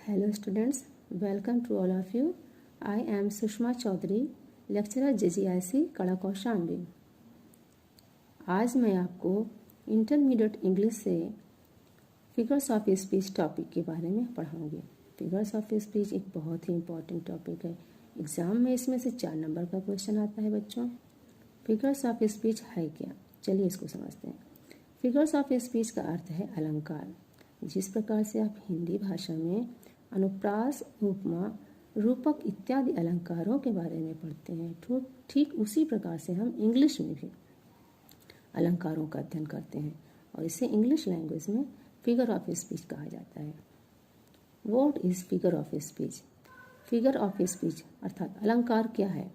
Hello students, welcome to all of you. I am Sushma Chaudhary, lecturer JGIC कड़ाकौशाम्बी। आज मैं आपको intermediate English से figures of speech topic के बारे में पढ़ाऊंगी। फिगर्स ऑफ स्पीच एक बहुत ही इम्पॉर्टेंट टॉपिक है। एग्ज़ाम में इसमें से 4 नंबर का क्वेश्चन आता है बच्चों। फिगर्स ऑफ स्पीच है क्या, चलिए इसको समझते हैं। फिगर्स ऑफ स्पीच का अर्थ है अलंकार। जिस प्रकार से आप हिंदी भाषा में अनुप्रास, उपमा, रूपक इत्यादि अलंकारों के बारे में पढ़ते हैं, ठीक उसी प्रकार से हम इंग्लिश में भी अलंकारों का अध्ययन करते हैं और इसे इंग्लिश लैंग्वेज में फिगर ऑफ स्पीच कहा जाता है। What is figure of speech? Figure of speech अर्थात अलंकार क्या है?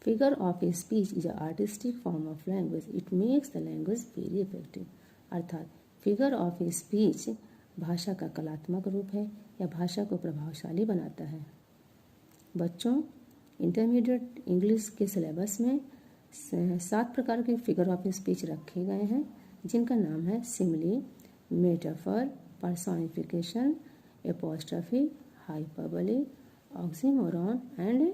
Figure of speech is a artistic form of language. It makes the language very effective. अर्थात फिगर ऑफ स्पीच भाषा का कलात्मक रूप है या भाषा को प्रभावशाली बनाता है। बच्चों, इंटरमीडिएट इंग्लिश के सिलेबस में 7 प्रकार के फिगर ऑफ स्पीच रखे गए हैं, जिनका नाम है simile, metaphor, personification, apostrophe, hyperbole, oxymoron and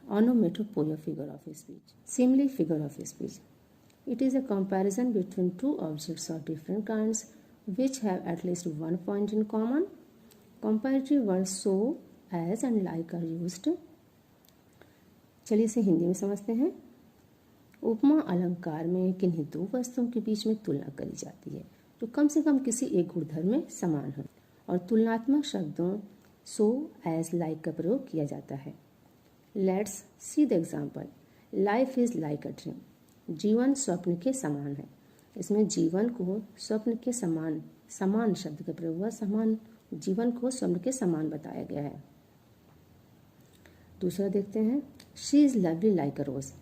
onomatopoeia figure of speech. Simile figure of speech. It is a comparison between two objects of different kinds which have at least one point in common. Comparative words so, as and like are used. चलिए इसे हिंदी में समझते हैं। उपमा अलंकार में किन्हीं 2 वस्तुओं के बीच में तुलना करी जाती है जो कम से कम किसी एक गुणधर्म में समान हो, और तुलनात्मक शब्दों so, as, like का प्रयोग किया जाता है। Let's see the example. Life is like a dream. जीवन स्वप्न के समान है। इसमें जीवन को स्वप्न के समान शब्द का प्रयोग हुआ। समान जीवन को स्वप्न के समान बताया गया है। दूसरा देखते हैं। She is lovely like a rose.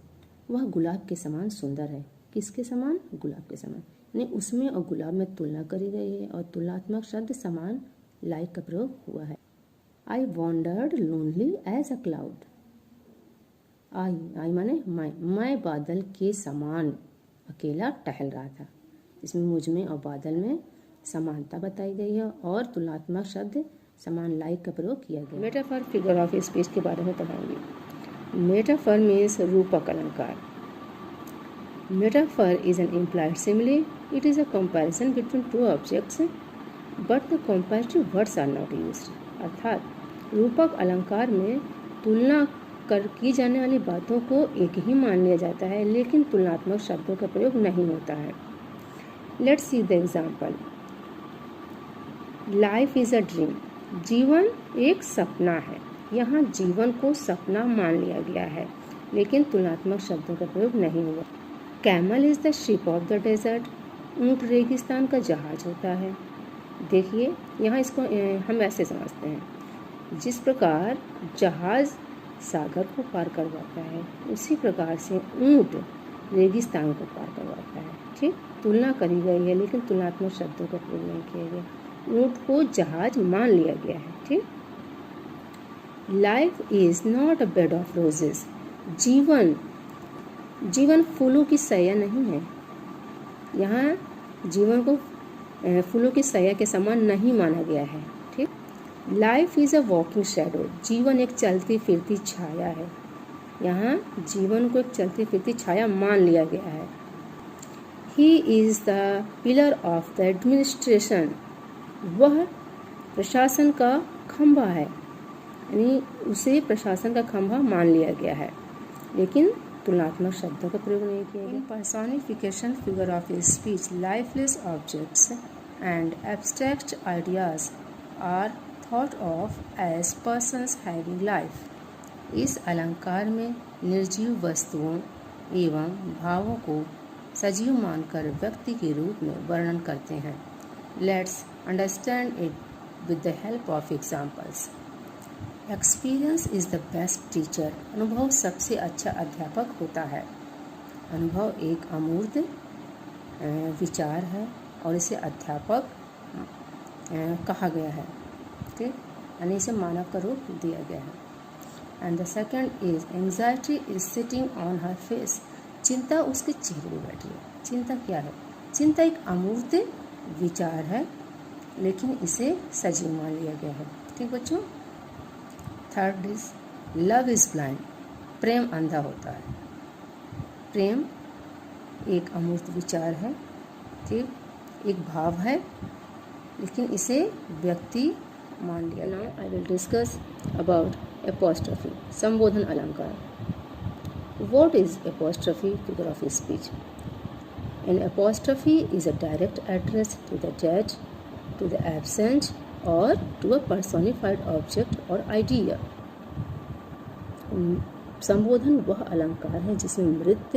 वह गुलाब के समान सुंदर है। किसके समान? गुलाब के समान। यानी उसमें और गुलाब में तुलना करी गई है और तुलनात्मक शब्द समान like का प्रयोग हुआ है। I wandered lonely as a cloud. आई माने मैं बादल के समान अकेला टहल रहा था। इसमें मुझ में और बादल में समानता बताई गई है और तुलनात्मक शब्द समान लाइक का प्रयोग किया गया। मेटाफर फिगर ऑफ स्पीच के बारे में पढ़ाऊंगी। मेटाफर मीन्स रूपक अलंकार। Metaphor is an implied simile. It is a comparison between 2 objects but the comparative words are not used. अर्थात रूपक अलंकार में तुलना की जाने वाली बातों को एक ही मान लिया जाता है, लेकिन तुलनात्मक शब्दों का प्रयोग नहीं होता है। Let's see the example. Life is a dream. जीवन एक सपना है। यहाँ जीवन को सपना मान लिया गया है, लेकिन तुलनात्मक शब्दों का प्रयोग नहीं हुआ। Camel is the ship of the desert. ऊंट रेगिस्तान का जहाज होता है। देखिए यहाँ इसको हम ऐसे समझते हैं, जिस प्रकार जहाज सागर को पार करवाता है, उसी प्रकार से ऊंट रेगिस्तान को पार करवाता है। ठीक, तुलना करी गई है लेकिन तुलनात्मक शब्दों का प्रयोग नहीं किया गया। ऊंट को जहाज मान लिया गया है। ठीक। Life is not a bed of roses. जीवन फूलों की सैया नहीं है। यहाँ जीवन को फूलों की सैया के समान नहीं माना गया है। ठीक। Life is a walking shadow. जीवन एक चलती फिरती छाया है। यहाँ जीवन को एक चलती फिरती छाया मान लिया गया है। He is the pillar of the administration. वह प्रशासन का खंभा है, यानी उसे प्रशासन का खंभा मान लिया गया है, लेकिन तुलनात्मक शब्दों का प्रयोग नहीं किया गया। Personification figure of speech lifeless objects and abstract ideas are thought of as persons having life. इस अलंकार में निर्जीव वस्तुओं एवं भावों को सजीव मानकर व्यक्ति के रूप में वर्णन करते हैं। Let's understand it with the help of examples. Experience is the best teacher. अनुभव सबसे अच्छा अध्यापक होता है। अनुभव एक अमूर्त विचार है और इसे अध्यापक कहा गया है। ठीक, यानी इसे मानव का रूप दिया गया है। And the second is anxiety is sitting on her face. चिंता उसके चेहरे पर बैठी है। चिंता क्या है? चिंता एक अमूर्त विचार है लेकिन इसे सजीव मान लिया गया है। ठीक बच्चों। Third is love is blind, प्रेम अंधा होता है। प्रेम एक अमूर्त विचार है, ठीक, एक भाव है, लेकिन इसे व्यक्ति मान लिया। Now I will discuss about apostrophe, संबोधन अलंकार। What is apostrophe? Figure of speech. An apostrophe is a direct address to the dead, to the absent, or to a personified object or idea. संबोधन वह अलंकार है जिसमें मृत,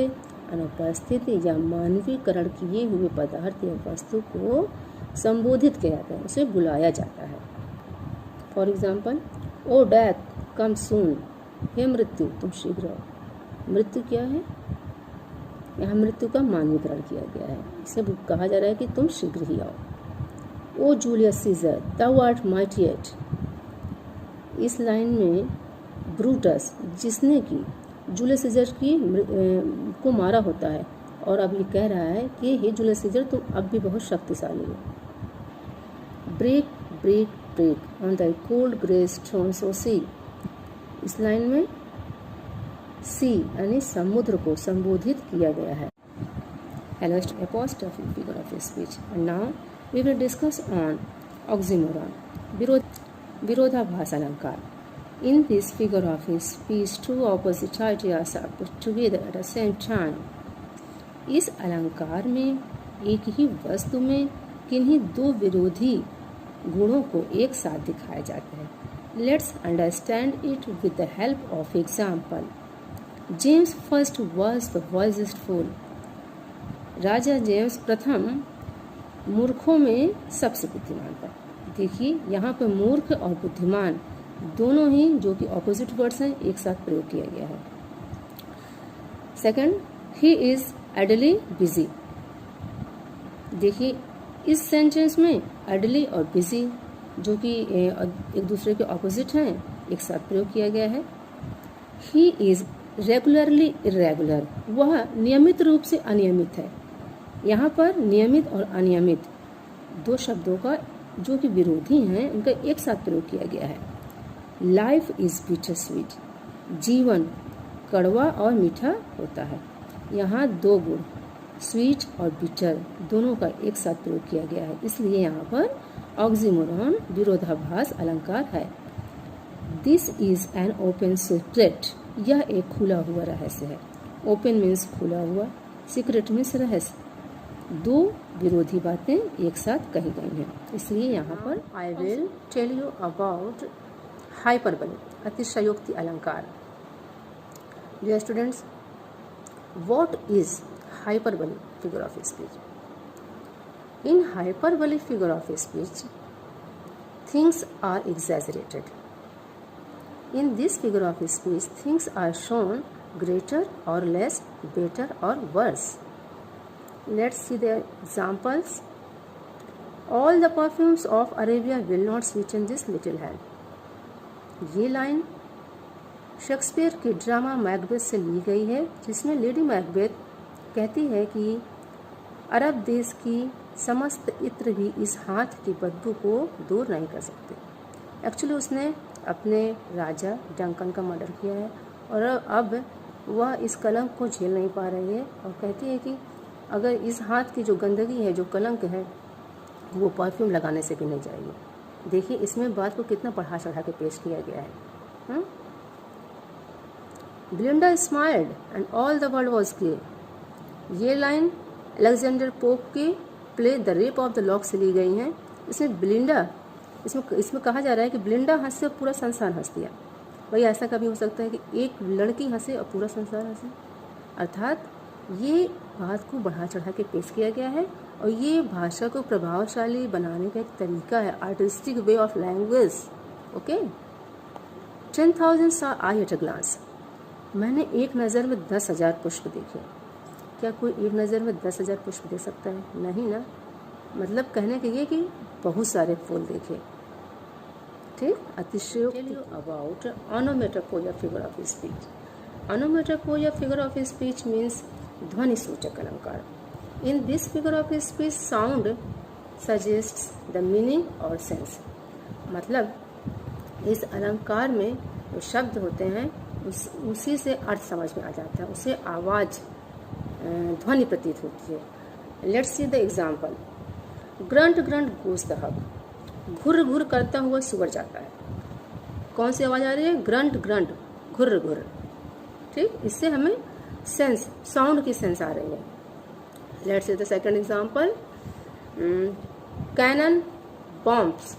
अनुपस्थित या मानवीकरण किए हुए पदार्थ या वस्तु को संबोधित किया जाता है, उसे बुलाया जाता है। फॉर एग्जाम्पल, ओ डेथ कम सून, हे मृत्यु तुम शीघ्र आओ। मृत्यु क्या है? यहाँ मृत्यु का मानवीकरण किया गया है, इसे कहा जा रहा है कि तुम शीघ्र ही आओ। O Julius Caesar thou art mighty yet। इस लाइन में ब्रूटस, जिसने कि जूलियस सीजर को मारा होता है, और अब ये कह रहा है कि हे जूलियस सीजर तुम अब भी बहुत शक्तिशाली हो। Break break break on the cold grey stone so sea. इस लाइन में सी यानी समुद्र को संबोधित किया गया है। Apostrophe, figure of speech. Now we will discuss on oxymoron, विरोधाभास अलंकार। In this figure of speech two opposite ideas are put together at the same time. इस अलंकार में एक ही वस्तु में किन्हीं दो विरोधी गुणों को एक साथ दिखाया जाता है। Let's understand it with the help of example. James first was the wisest fool. राजा जेम्स प्रथम मूर्खों में सबसे बुद्धिमान था। देखिए यहाँ पर मूर्ख और बुद्धिमान दोनों ही जो कि ऑपोजिट वर्ड्स हैं एक साथ प्रयोग किया गया है। Second, he is ideally busy. देखिए इस सेंटेंस में आइडली और बिजी जो कि एक दूसरे के ऑपोजिट हैं एक साथ प्रयोग किया गया है। ही इज रेगुलरली इरेगुलर, वह नियमित रूप से अनियमित है। यहाँ पर नियमित और अनियमित दो शब्दों का जो कि विरोधी हैं उनका एक साथ प्रयोग किया गया है। लाइफ इज बिटर स्वीट, जीवन कड़वा और मीठा होता है। यहाँ दो गुण स्वीट और बिटर दोनों का एक साथ प्रयोग किया गया है, इसलिए यहाँ पर ऑक्सीमोरॉन विरोधाभास अलंकार है। This is an open secret, यह एक खुला हुआ रहस्य है। ओपन मीन्स खुला हुआ, सीक्रेट मीन्स रहस्य। दो विरोधी बातें एक साथ कही गई हैं, इसलिए यहाँ पर I will tell you about hyperbole, अतिशयोक्ति अलंकार। Dear students, what is hyperbole, figure of speech? In hyperbole figure of speech, things are exaggerated. In this figure of speech, things are shown greater or less, better or worse. Let's see the examples. All the perfumes of Arabia will not sweeten this little hand. ये line Shakespeare के drama Macbeth से ली गई है, जिसमें lady Macbeth कहती है कि अरब देश की समस्त इत्र भी इस हाथ की बदबू को दूर नहीं कर सकते। एक्चुअली उसने अपने राजा डंकन का मर्डर किया है और अब वह इस कलंक को झेल नहीं पा रही है और कहती है कि अगर इस हाथ की जो गंदगी है, जो कलंक है, वो परफ्यूम लगाने से भी नहीं जाएगी। देखिए इसमें बात को कितना बढ़ा चढ़ा के पेश किया गया है। Belinda smiled and all the world was gay. ये लाइन अलेक्जेंडर पोप के play the rape of the lock से ली गई हैं। इसमें ब्लिंडा, इसमें कहा जा रहा है कि ब्लिंडा हंसे और पूरा संसार हंस दिया। वही ऐसा कभी हो सकता है कि एक लड़की हंसे और पूरा संसार हंसे, अर्थात ये बात को बढ़ा चढ़ा के पेश किया गया है और ये भाषा को प्रभावशाली बनाने का एक तरीका है, artistic way of language. Okay. 10,000 saw I at a glance। मैंने एक नज़र में 10,000 पुष्प देखे। क्या कोई एक नज़र में 10,000 पुष्प दे सकता है? नहीं ना। मतलब कहने के ये कि बहुत सारे फूल देखे। ठीक। अतिशयोक्ति। About onomatopoeia figure of speech. Onomatopoeia figure of speech means ध्वनि सूचक अलंकार। In this figure of speech sound suggests the meaning और सेंस। मतलब इस अलंकार में जो शब्द होते हैं उसी से अर्थ समझ में आ जाता है, उससे आवाज़ ध्वनि प्रतीत होती है। Let's see the example. Grunt grunt goes the hog. घुर घुर करता हुआ सुअर जाता है। कौन सी आवाज़ आ रही है? ग्रंट ग्रंट, घुर घुर। ठीक, इससे हमें सेंस, साउंड की सेंस आ रही है। Let's see the second example. Cannon bombs,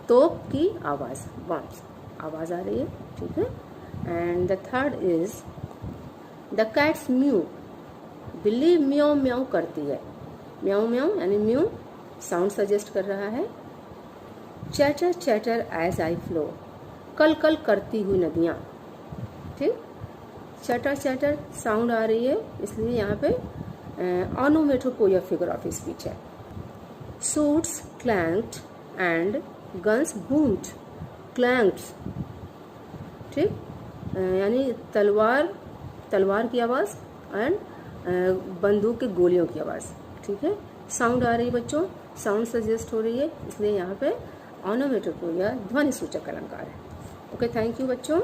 तोप की आवाज़, बॉम्ब्स आवाज़ आ रही है। ठीक है। And the third is the cats mu. बिल्ली म्याऊ म्याऊ करती है। म्याऊ म्याऊ यानी म्यू साउंड सजेस्ट कर रहा है। Chatter chatter as I flow. कल कल करती हुई नदियाँ। ठीक, चैटर चैटर साउंड आ रही है, इसलिए यहाँ पे ऑनोमेटोपोइया फिगर ऑफ स्पीच है। Swords clanked and guns boomed. Clanked, ठीक, यानी तलवार की आवाज़ एंड बंदूक के गोलियों की आवाज़। ठीक है, साउंड आ रही है बच्चों, साउंड सजेस्ट हो रही है, इसलिए यहाँ पे ऑनोमेटोपोइया ध्वनि सूचक अलंकार है। ओके, थैंक यू बच्चों।